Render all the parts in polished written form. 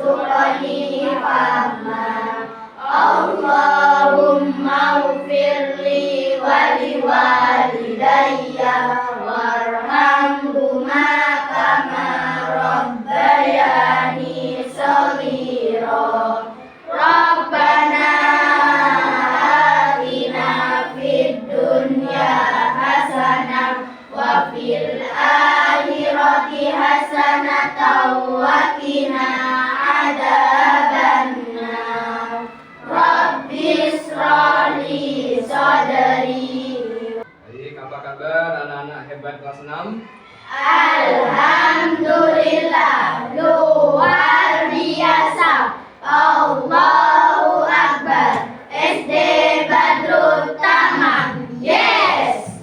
warzuqni fahma. Allahumma ufirli wali walidayya warhamhuma kama rabbayani shaghira. Rabbana atina fid dunya hasanah wa fil akhirati hasanatan wa qina adzabannar. Rabbis shrahli sadri. Baik, apa kabar anak-anak hebat kelas 6? Alhamdulillah, luar biasa. Allahu Akbar. SD Badrut Tamam. Yes.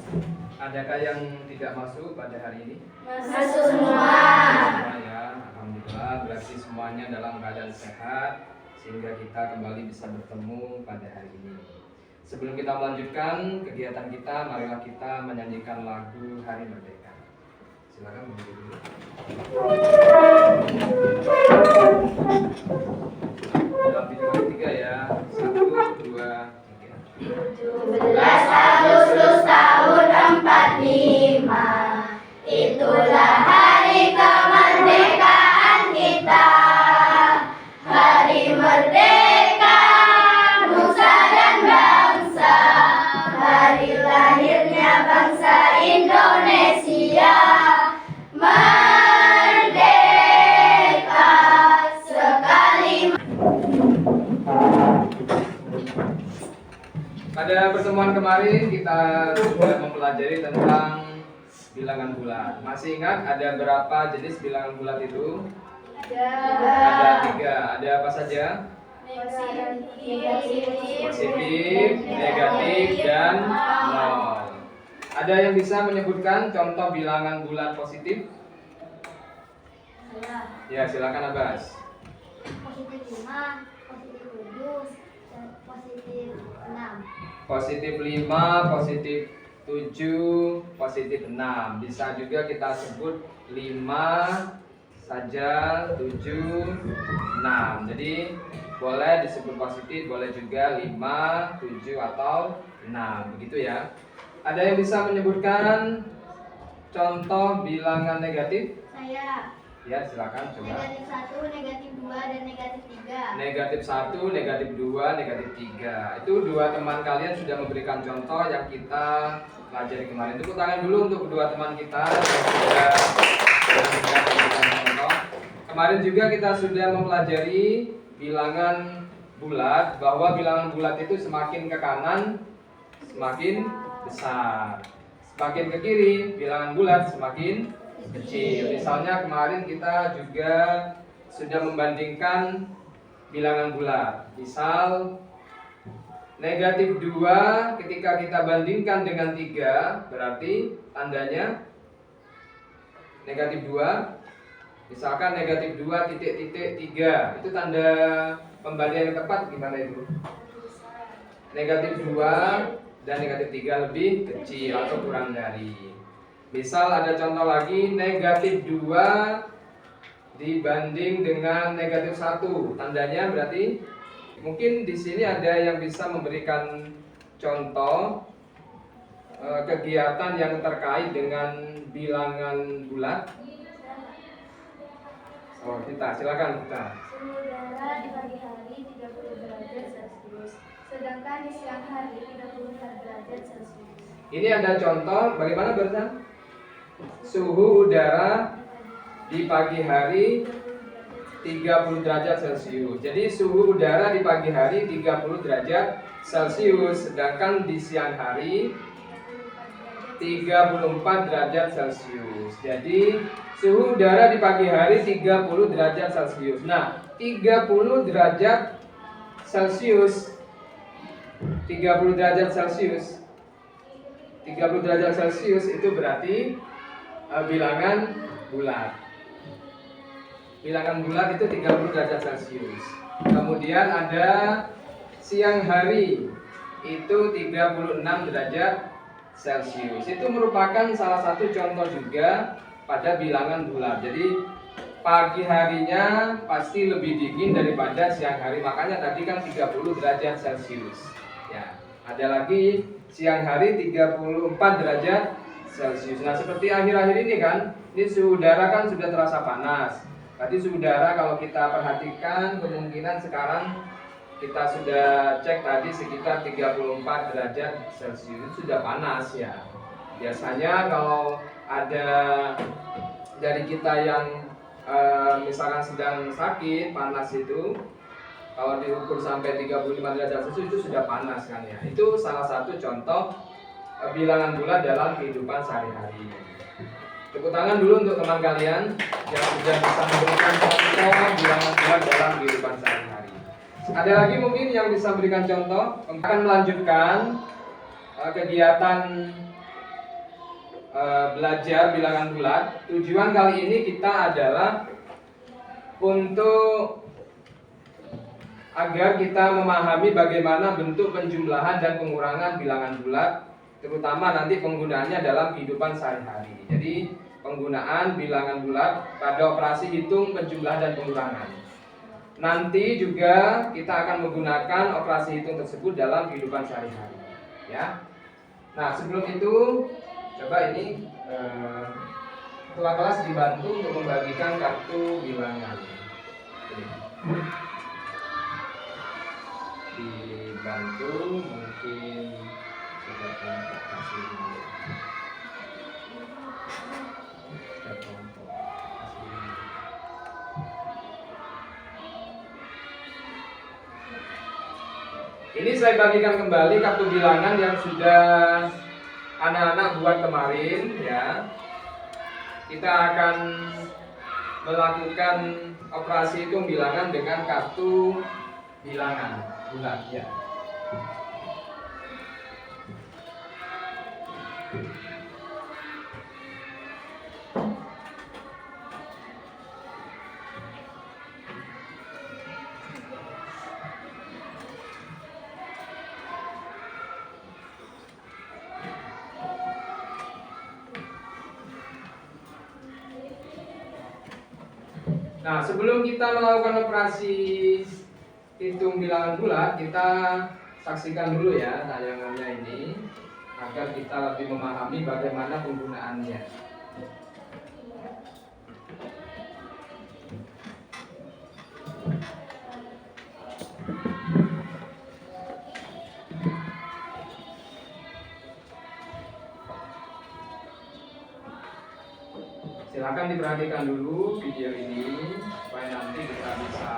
Adakah yang tidak masuk pada hari ini? Masuk semua. Semua ya, alhamdulillah. Berarti semuanya dalam keadaan sehat sehingga kita kembali bisa bertemu pada hari ini. Sebelum kita melanjutkan kegiatan kita, marilah kita menyanyikan lagu Hari Merdeka. Silakan berdiri dulu. Dalam hitungan 3 ya. 1, 2, 3. 17 Agustus tahun 45, itulah hari kemerdekaan kita. Hari merdeka nusa dan bangsa, hari lahirnya bangsa Indonesia. Merdeka sekali. Pada pertemuan kemarin kita sudah mempelajari tentang bilangan bulat. Masih ingat ada berapa jenis bilangan bulat itu? Ada 3. Ada apa saja? Positif, negatif, dan nol. Ada yang bisa menyebutkan contoh bilangan bulat positif? Ya, silakan Abbas. Positif 5, positif 7, positif 6. Positif 5, positif 7, positif 6. Bisa juga kita sebut 5 saja, 7, 6. Jadi boleh disebut positif, boleh juga 5, 7, atau 6. Begitu ya. Ada yang bisa menyebutkan contoh bilangan negatif? Saya. Ya, silakan coba. Negatif 1, negatif 2, dan negatif 3. Negatif 1, negatif 2, negatif 3. Itu dua teman kalian sudah memberikan contoh yang kita pelajari kemarin. Tepuk tangan dulu untuk kedua teman kita yang sudah memberikan contoh. Kemarin juga kita sudah mempelajari bilangan bulat, bahwa bilangan bulat itu semakin ke kanan semakin besar, semakin ke kiri bilangan bulat semakin kecil. Misalnya kemarin kita juga sudah membandingkan bilangan bulat. Misal negatif 2 ketika kita bandingkan dengan 3, berarti tandanya negatif 2. Misalkan negatif 2 titik 3, itu tanda pembandingan yang tepat gimana itu? Negatif 2 dan negatif 3 lebih kecil atau kurang dari. Misal ada contoh lagi, negatif 2 dibanding dengan negatif 1, tandanya berarti mungkin di sini ada yang bisa memberikan contoh kegiatan yang terkait dengan bilangan bulat. Oh, kita silakan kita. Suhu udara di pagi hari 30 derajat Celcius, sedangkan di siang hari 34 derajat Celcius. Ini ada contoh bagaimana barusan? Suhu udara di pagi hari 30 derajat Celcius. Jadi suhu udara di pagi hari 30 derajat Celcius, sedangkan di siang hari 34 derajat Celcius. Jadi suhu udara di pagi hari 30 derajat Celcius. Nah, 30 derajat Celcius 30 derajat Celcius 30 derajat Celcius itu berarti bilangan bulat. Bilangan bulat itu 30 derajat Celcius. Kemudian ada siang hari itu 36 derajat Celcius. Itu merupakan salah satu contoh juga pada bilangan bulat. Jadi pagi harinya pasti lebih dingin daripada siang hari, makanya tadi kan 30 derajat Celcius ya. Ada lagi siang hari 34 derajat Celcius. Nah, seperti akhir-akhir ini kan, ini suhu udara kan sudah terasa panas. Tadi suhu udara kalau kita perhatikan kemungkinan sekarang kita sudah cek tadi sekitar 34 derajat Celcius, sudah panas ya. Biasanya kalau ada dari kita yang misalkan sedang sakit, panas itu kalau diukur sampai 35 derajat Celcius itu sudah panas kan ya. Itu salah satu contoh bilangan bulat dalam kehidupan sehari-hari. Tepuk tangan dulu untuk teman kalian yang sudah bisa memberikan contoh bilangan bulat dalam kehidupan sehari-hari. Ada lagi mungkin yang bisa memberikan contoh? Akan melanjutkan kegiatan belajar bilangan bulat. Tujuan kali ini kita adalah untuk agar kita memahami bagaimana bentuk penjumlahan dan pengurangan bilangan bulat, terutama nanti penggunaannya dalam kehidupan sehari-hari. Jadi penggunaan bilangan bulat pada operasi hitung, penjumlahan dan pengurangan. Nanti juga kita akan menggunakan operasi hitung tersebut dalam kehidupan sehari-hari ya. Nah, sebelum itu coba ini ketua kelas dibantu untuk membagikan kartu bilangan. Dibantu mungkin sudah kelompok kasih dulu. Sudah kelompok kasih dulu. Ini saya bagikan kembali kartu bilangan yang sudah anak-anak buat kemarin ya. Kita akan melakukan operasi hitung bilangan dengan kartu bilangan bulat ya. Nah, sebelum kita melakukan operasi hitung bilangan bulat, kita saksikan dulu ya tayangannya ini agar kita lebih memahami bagaimana penggunaannya. Silakan diperhatikan dulu video ini supaya nanti kita bisa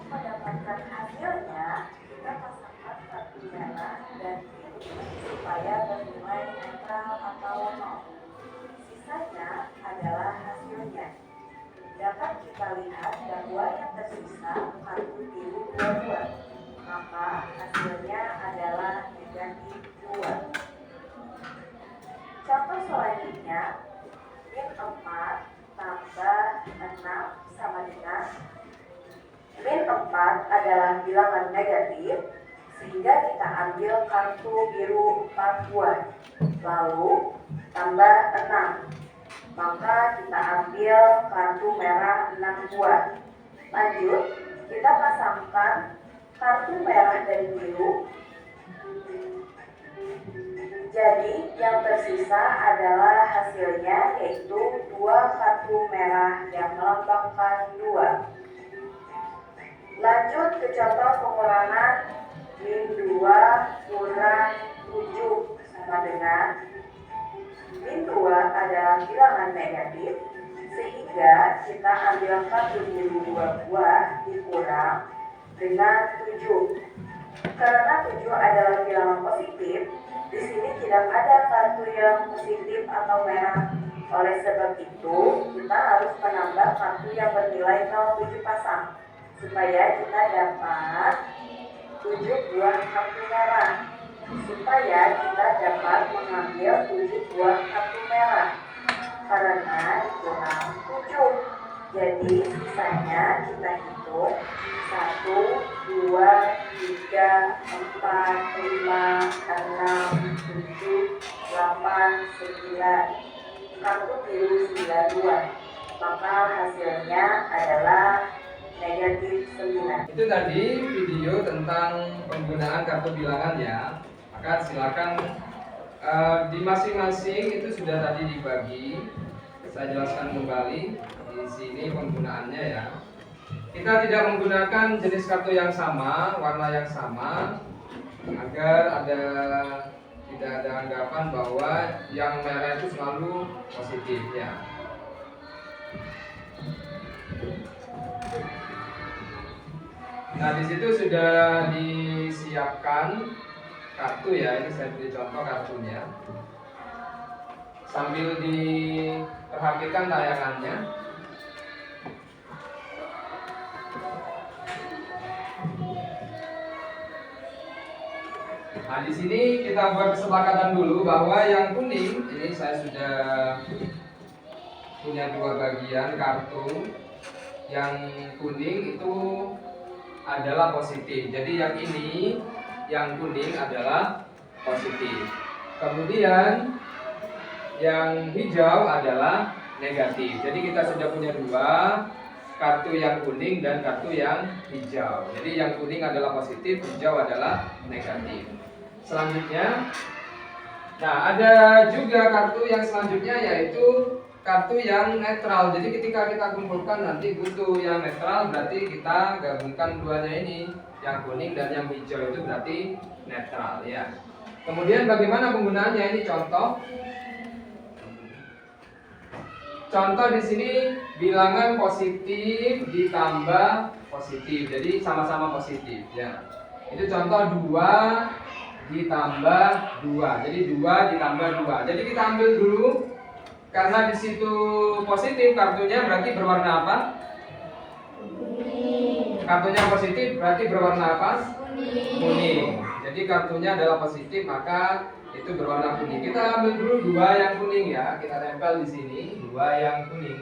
mendapatkan hasilnya, kita pasangkan satu merah dan biru supaya bernilai netral atau nol. Sisanya adalah hasilnya. Dapat kita lihat bahwa yang tersisa kartu biru 22, maka hasilnya adalah negatif 2. Contoh selanjutnya, min 4 tambah 6 sama dengan min 4 adalah bilangan negatif, sehingga kita ambil kartu biru 4 buah, lalu tambah 6, maka kita ambil kartu merah 6 buah. Lanjut, kita pasangkan kartu merah dan biru. Jadi yang tersisa adalah hasilnya, yaitu 2 kartu merah yang melambangkan 2. Lanjut ke contoh pengurangan min 2 kurang 7 sama dengan min 2 adalah bilangan negatif, sehingga kita ambil kartu biru 2 buah dikurang dengan 7. Karena 7 adalah bilangan positif, di sini tidak ada kartu yang positif atau merah. Oleh sebab itu, kita harus menambah kartu yang bernilai 07 pasang supaya kita dapat 7 buah kartu merah. Supaya kita dapat mengambil 7 buah kartu merah. Karena dikurang 7. Jadi sisanya kita hitung 1, 2, 3, 4, 5, 6, 7, 8, 9. Kartu biru 92. Maka hasilnya adalah negatif 9. Itu tadi video tentang penggunaan kartu bilangan ya. Maka silakan di masing-masing itu sudah tadi dibagi. Saya jelaskan kembali di sini penggunaannya ya. Kita tidak menggunakan jenis kartu yang sama, warna yang sama, agar tidak ada anggapan bahwa yang merah itu selalu positif ya. Nah, di situ sudah disiapkan kartu ya. Ini saya beri contoh kartunya. Sambil diperhatikan tayangannya. Nah, di sini kita buat kesepakatan dulu bahwa yang kuning ini saya sudah punya 2 bagian kartu. Yang kuning itu adalah positif. Jadi yang ini, yang kuning adalah positif. Kemudian yang hijau adalah negatif. Jadi kita sudah punya 2, kartu yang kuning dan kartu yang hijau. Jadi yang kuning adalah positif, hijau adalah negatif. Selanjutnya, nah ada juga kartu yang selanjutnya yaitu kartu yang netral. Jadi ketika kita kumpulkan nanti butuh yang netral, berarti kita gabungkan duanya ini, yang kuning dan yang hijau itu berarti netral ya. Kemudian bagaimana penggunaannya? Ini contoh. Contoh di sini bilangan positif ditambah positif. Jadi sama-sama positif ya. Itu contoh 2 ditambah 2. Jadi 2 ditambah 2. Jadi kita ambil dulu. Karena di situ positif, kartunya berarti berwarna apa? Kuning. Kartunya positif berarti berwarna apa? Kuning. Jadi kartunya adalah positif, maka itu berwarna kuning. Kita ambil dulu 2 yang kuning ya. Kita tempel di sini 2 yang kuning.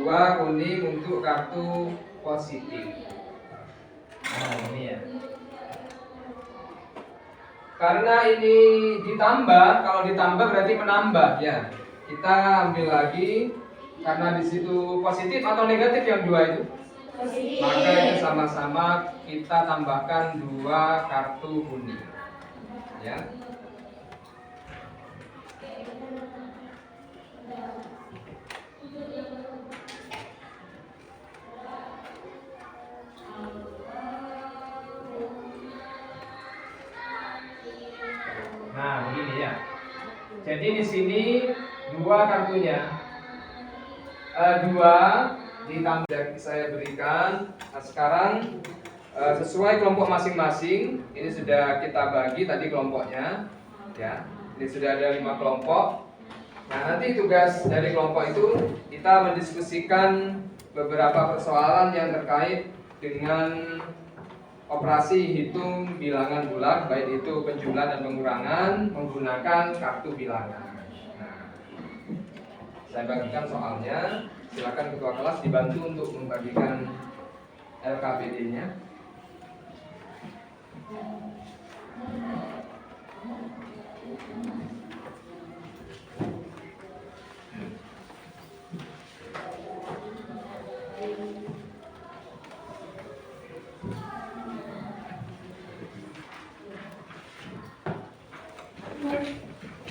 2 kuning untuk kartu positif. Nah, ini ya. Karena ini ditambah, kalau ditambah berarti menambah ya. Kita ambil lagi karena di situ positif atau negatif yang 2 itu. Positif. Maka itu sama-sama kita tambahkan 2 kartu kuning. Ya. Nah, begini ya. Jadi di sini 2 kartunya. 2 ditambah yang saya berikan. Nah, sekarang sesuai kelompok masing-masing. Ini sudah kita bagi tadi kelompoknya. Ya. Ini sudah ada 5 kelompok. Nah, nanti tugas dari kelompok itu kita mendiskusikan beberapa persoalan yang terkait dengan operasi hitung bilangan bulat, baik itu penjumlahan dan pengurangan menggunakan kartu bilangan. Nah, saya bagikan soalnya. Silakan ketua kelas dibantu untuk membagikan LKPD-nya.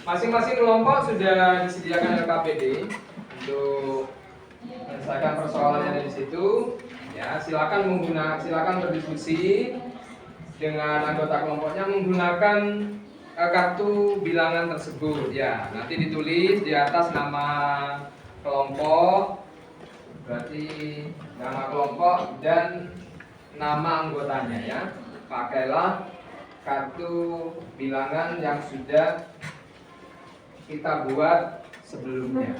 Masing-masing kelompok sudah disediakan LKPD untuk menyelesaikan persoalan yang ada di situ. Ya, silakan berdiskusi dengan anggota kelompoknya menggunakan kartu bilangan tersebut ya. Nanti ditulis di atas nama kelompok, berarti nama kelompok dan nama anggotanya ya. Pakailah kartu bilangan yang sudah kita buat sebelumnya.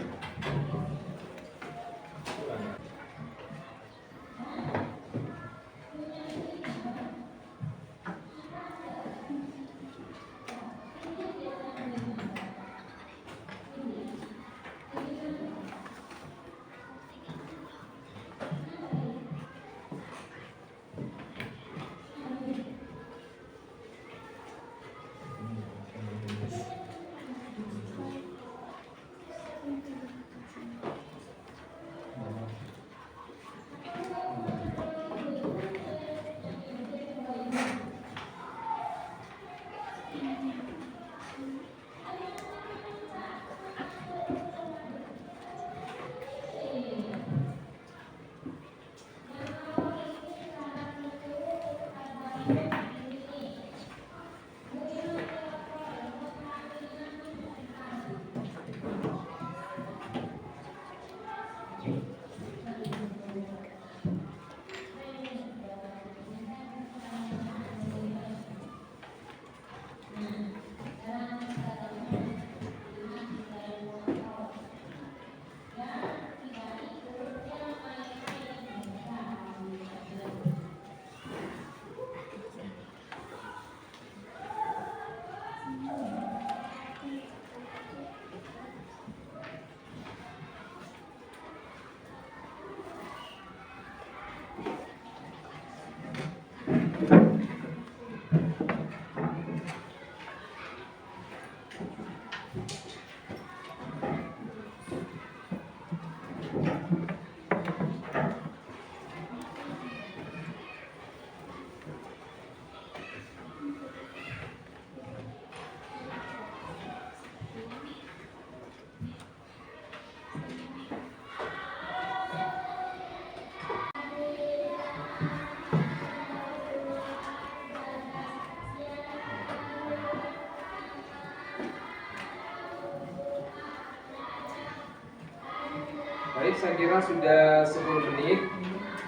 Baik, saya kira sudah 10 menit.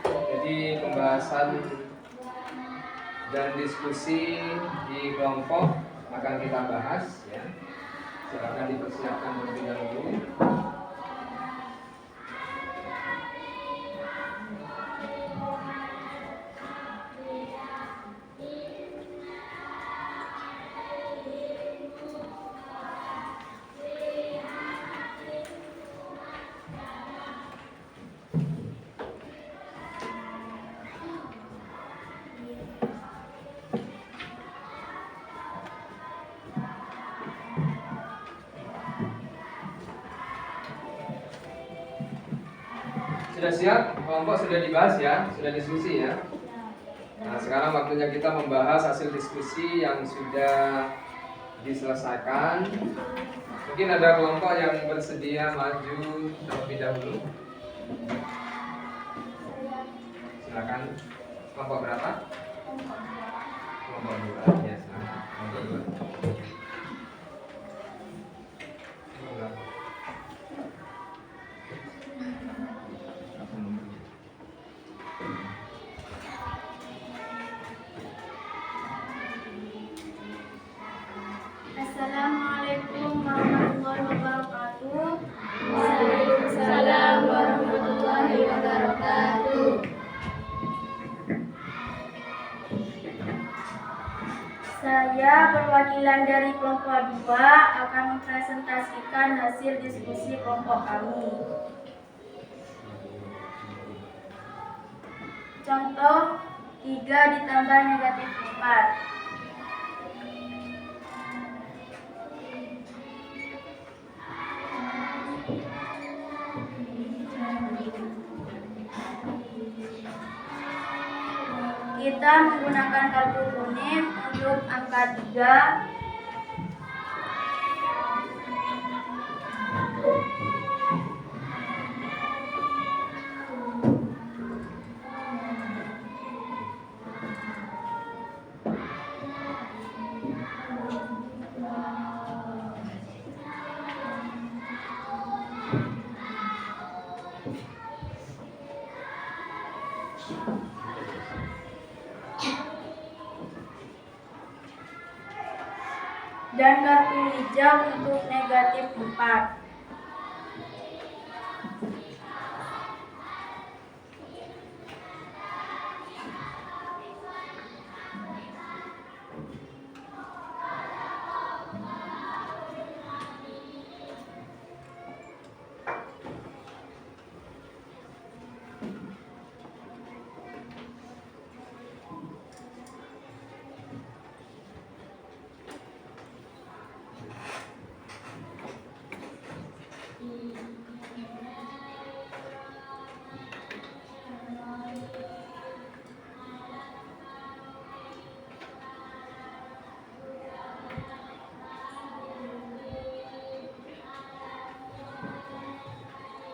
Jadi pembahasan dan diskusi di kelompok akan kita bahas ya. Silakan dipersiapkan terlebih dahulu. Sudah siap? Kelompok sudah dibahas ya? Sudah diskusi ya? Nah, sekarang waktunya kita membahas hasil diskusi yang sudah diselesaikan. Mungkin ada kelompok yang bersedia maju terlebih dahulu. Silakan. Kelompok berapa? Kelompok 2. Ya, silakan. Kelompok 2. Assalamualaikum warahmatullahi wabarakatuh. Waalaikumsalam warahmatullahi wabarakatuh. Saya perwakilan dari kelompok 2 akan mempresentasikan hasil diskusi kelompok kami. Contoh 3 ditambah negatif 4. Kita menggunakan kartu kuning untuk angka 3. Dan kartu hijau untuk negatif 4.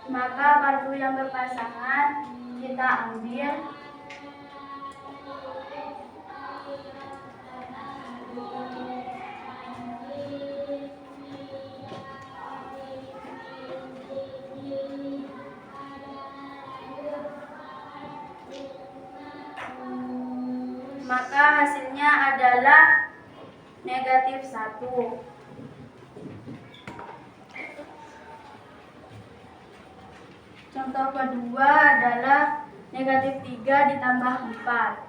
Maka kartu yang berpasangan kita ambil. Maka hasilnya adalah negatif 1. Contoh kedua adalah negatif 3 ditambah 4.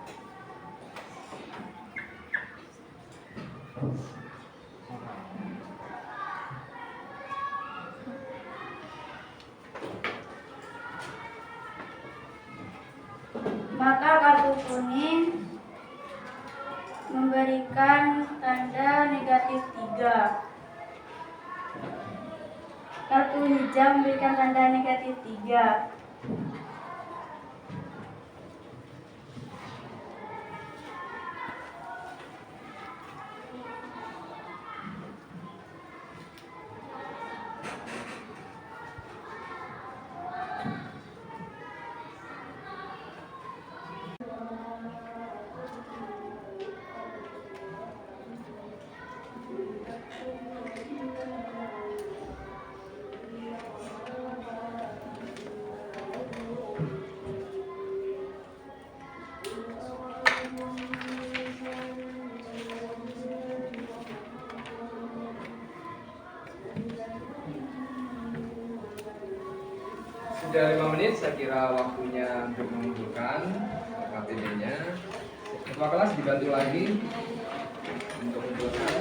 Maka kartu kuning memberikan tanda negatif 3. Kartu hijau memberikan tanda negatif 3. Sudah 5 menit saya kira waktunya untuk mengumpulkan KTP-nya. Ketua kelas dibantu lagi untuk mengumpulkan.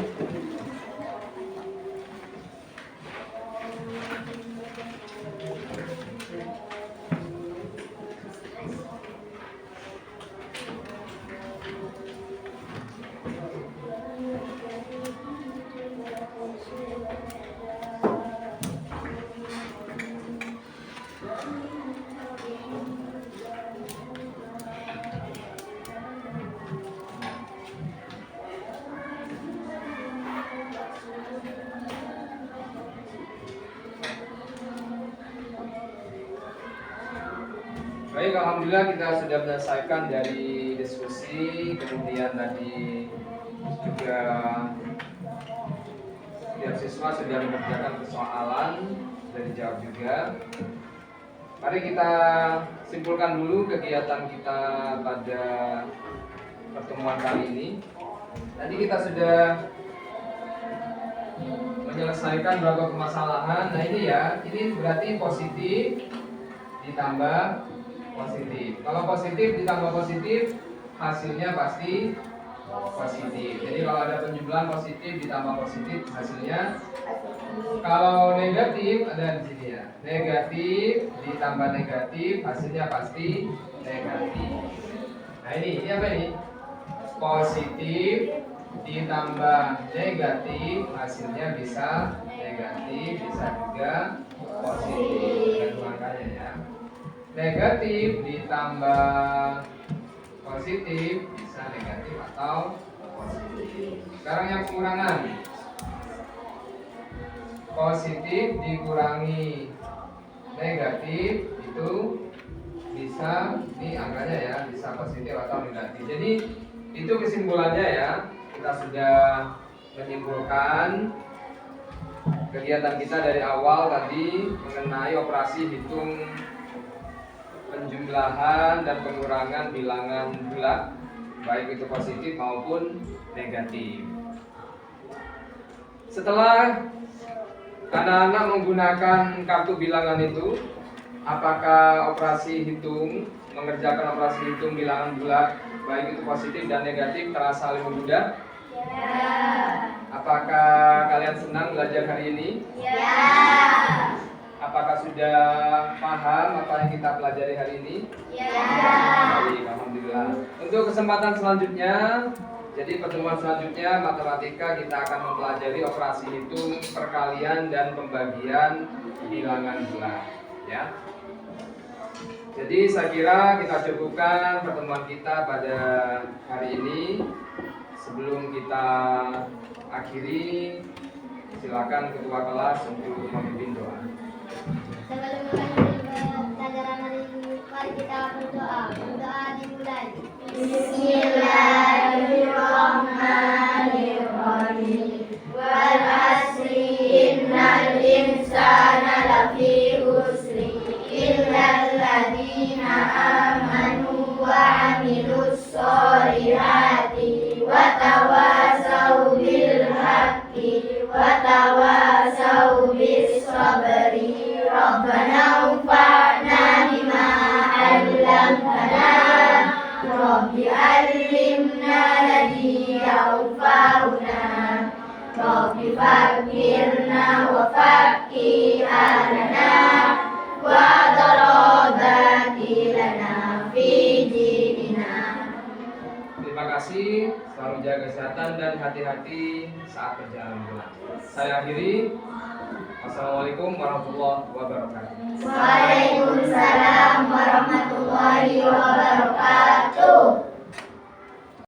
Baik, alhamdulillah kita sudah menyelesaikan dari diskusi, kemudian tadi juga setiap siswa sudah mengerjakan persoalan, sudah dijawab juga. Mari kita simpulkan dulu kegiatan kita pada pertemuan kali ini. Tadi kita sudah menyelesaikan beberapa permasalahan. Nah ini ya, ini berarti positif ditambah positif. Kalau positif ditambah positif, hasilnya pasti positif. Jadi kalau ada penjumlahan positif ditambah positif, hasilnya. Kalau negatif ada di sini ya. Negatif ditambah negatif, hasilnya pasti negatif. Nah ini apa ini? Positif ditambah negatif, hasilnya bisa negatif, bisa juga positif. Dan makanya ya. Negatif ditambah positif bisa negatif atau positif. Sekarang yang pengurangan. Positif dikurangi negatif itu bisa, ini angkanya ya, bisa positif atau negatif. Jadi itu kesimpulannya ya. Kita sudah menyimpulkan kegiatan kita dari awal tadi mengenai operasi hitung penjumlahan dan pengurangan bilangan bulat, baik itu positif maupun negatif. Setelah anak-anak menggunakan kartu bilangan itu, apakah operasi hitung, mengerjakan operasi hitung bilangan bulat, baik itu positif dan negatif, terasa lebih mudah? Ya. Apakah kalian senang belajar hari ini? Ya. Apakah sudah paham apa yang kita pelajari hari ini? Ya. Baik, alhamdulillah. Untuk kesempatan selanjutnya, jadi pertemuan selanjutnya matematika kita akan mempelajari operasi hitung, perkalian dan pembagian bilangan bulat, ya. Jadi saya kira kita cukupkan pertemuan kita pada hari ini. Sebelum kita akhiri, silakan ketua kelas untuk memimpin doa. Sebelum mengakhiri pelajaran hari ini, mari kita berdoa. Berdoa dimulai. Bismillahirrahmanirrahim. Wal asri innal insana lafi khusri illal ladzina amanu wa amilus sholihati wa tawasau bil haqqi wa tawasau bis sabri. Rabbana anfa'na bima 'allamtana. Rabbi 'allimna alladhi yanfa'una. Rabbi fakkirna wa fakki alana wa daradati lana fi dinina. Terima kasih, selalu jaga kesehatan dan hati-hati saat perjalanan pulang. Saya akhiri. Assalamualaikum warahmatullahi wabarakatuh. Waalaikumsalam warahmatullahi wabarakatuh.